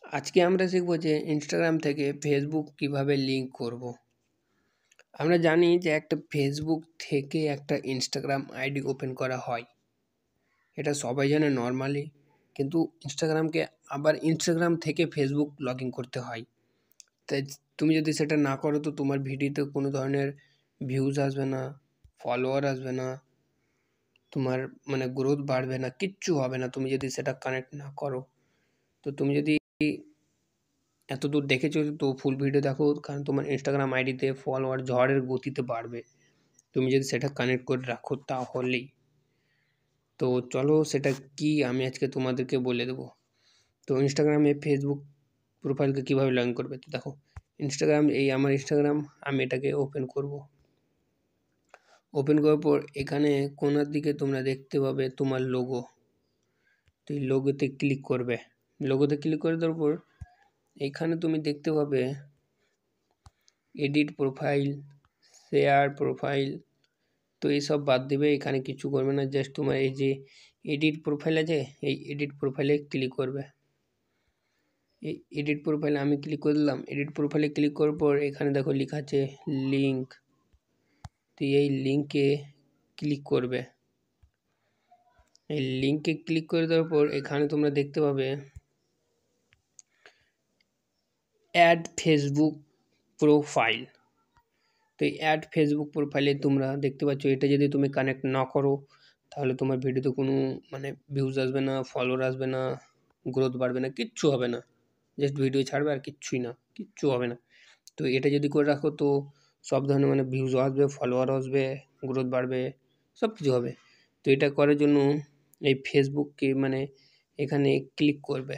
আজকে আমরা শিখব যে ইনস্টাগ্রাম থেকে ফেসবুক কিভাবে লিঙ্ক করব। আমরা জানি যে একটা ফেসবুক থেকে একটা ইনস্টাগ্রাম আইডি ওপেন করা হয়, এটা সবাই জানে নর্মালি। কিন্তু ইনস্টাগ্রামকে আবার ইনস্টাগ্রাম থেকে ফেসবুক লগ ইন করতে হয়। তাই তুমি যদি সেটা না করো তো তোমার ভিডিওতে কোনো ধরনের ভিউজ আসবে না, ফলোয়ার আসবে না, তোমার মানে গ্রোথ বাড়বে না, কিচ্ছু হবে না তুমি যদি সেটা কানেক্ট না করো। তো তুমি যদি এত দূর দেখেছো তো ফুল ভিডিও দেখো, কারণ তোমার ইনস্টাগ্রাম আইডিতে ফলোয়ার ঝড়ের গতিতে বাড়বে তুমি যদি সেটা কানেক্ট করে রাখো তাহলেই। তো চলো সেটা কি আমি আজকে তোমাদেরকে বলে দেবো। তো ইনস্টাগ্রামে ফেসবুক প্রোফাইলকে কীভাবে লগ ইন করবে, তো দেখো ইনস্টাগ্রাম, এই আমার ইনস্টাগ্রাম, আমি এটাকে ওপেন করব। ওপেন করার পর এখানে কোনার দিকে তোমরা দেখতে পাবে তোমার লোগো। তো এই লোগোতে ক্লিক করবে। লোগোতে ক্লিক করে দেওয়ার পর এখানে তুমি দেখতে পাবে এডিট প্রোফাইল, শেয়ার প্রোফাইল। তো এইসব বাদ দেবে, এখানে কিছু করবে না, জাস্ট তোমার এই যে এডিট প্রোফাইল আছে এই এডিট প্রোফাইলে ক্লিক করবে। এই এডিট প্রোফাইলে আমি ক্লিক করে দিলাম। এডিট প্রোফাইলে ক্লিক করার পর এখানে দেখো লেখা আছে লিঙ্ক। তো এই লিঙ্কে ক্লিক করবে। এই লিঙ্কে ক্লিক করে দেওয়ার পর এখানে তোমরা দেখতে পাবে অ্যাড ফেসবুক প্রোফাইল। তো এই অ্যাড ফেসবুক প্রোফাইলে তোমরা দেখতে পাচ্ছ, এটা যদি তুমি কানেক্ট না করো তাহলে তোমার ভিডিওতে কোনো মানে ভিউজ আসবে না, ফলোয়ার আসবে না, গ্রোথ বাড়বে না, কিচ্ছু হবে না। জাস্ট ভিডিও ছাড়বে আর কিচ্ছুই না, কিচ্ছু হবে না। তো এটা যদি করে রাখো তো সব ধরনের মানে ভিউজও আসবে, ফলোয়ার আসবে, গ্রোথ বাড়বে, সব কিছু হবে। তো এটা করার জন্য এই ফেসবুককে মানে এখানে ক্লিক করবে।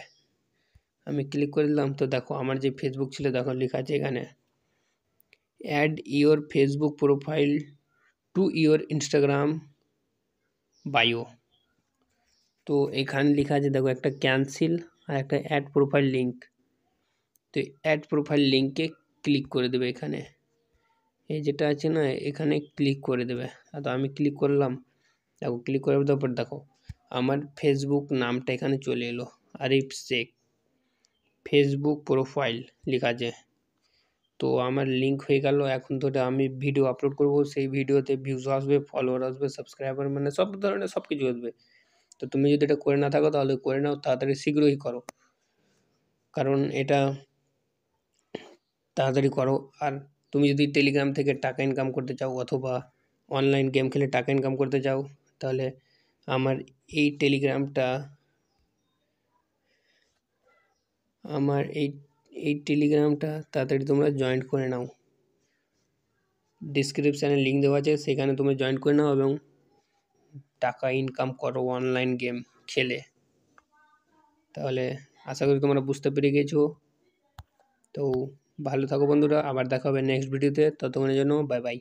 আমি ক্লিক করে দিলাম। তো দেখো আমার যে ফেসবুক ছিল দেখো লেখা আছে এখানে add your Facebook profile to your Instagram bio. তো এখানে লেখা আছে দেখো একটা ক্যান্সেল আর একটা অ্যাড প্রোফাইল লিঙ্ক। তো অ্যাড প্রোফাইল লিঙ্কে ক্লিক করে দেবে। এখানে এই যেটা আছে না এখানে ক্লিক করে দেবে। তো আমি ক্লিক করলাম। দেখো ক্লিক করার পর দেখো আমার ফেসবুক নামটা এখানে চলে এলো, আরিফ শেখ ফেসবুক প্রোফাইল লেখা আছে। তো আমার লিঙ্ক হয়ে গেল। এখন তো আমি ভিডিও আপলোড করব, সেই ভিডিওতে ভিউজ আসবে, ফলোয়ার আসবে, সাবস্ক্রাইবার মানে সব ধরনের সব কিছু আসবে। তো তুমি যদি এটা করে না থাকো তাহলে করে নাও, তাড়াতাড়ি শীঘ্রই করো, কারণ এটা তাড়াতাড়ি করো। আর তুমি যদি টেলিগ্রাম থেকে টাকা ইনকাম করতে চাও অথবা অনলাইন গেম খেলে টাকা ইনকাম করতে চাও তাহলে আমার এই টেলিগ্রামটা তাড়াতাড়ি তোমরা জয়েন করে নাও। ডিসক্রিপশানে লিঙ্ক দেওয়া আছে, সেখানে তুমি জয়েন করে নাও এবং টাকা ইনকাম করো অনলাইন গেম খেলে। তাহলে আশা করি তোমরা বুঝতে পেরে গেছো। তো ভালো থাকো বন্ধুরা, আবার দেখা হবে নেক্সট ভিডিওতে। ততক্ষণের জন্য বাই বাই।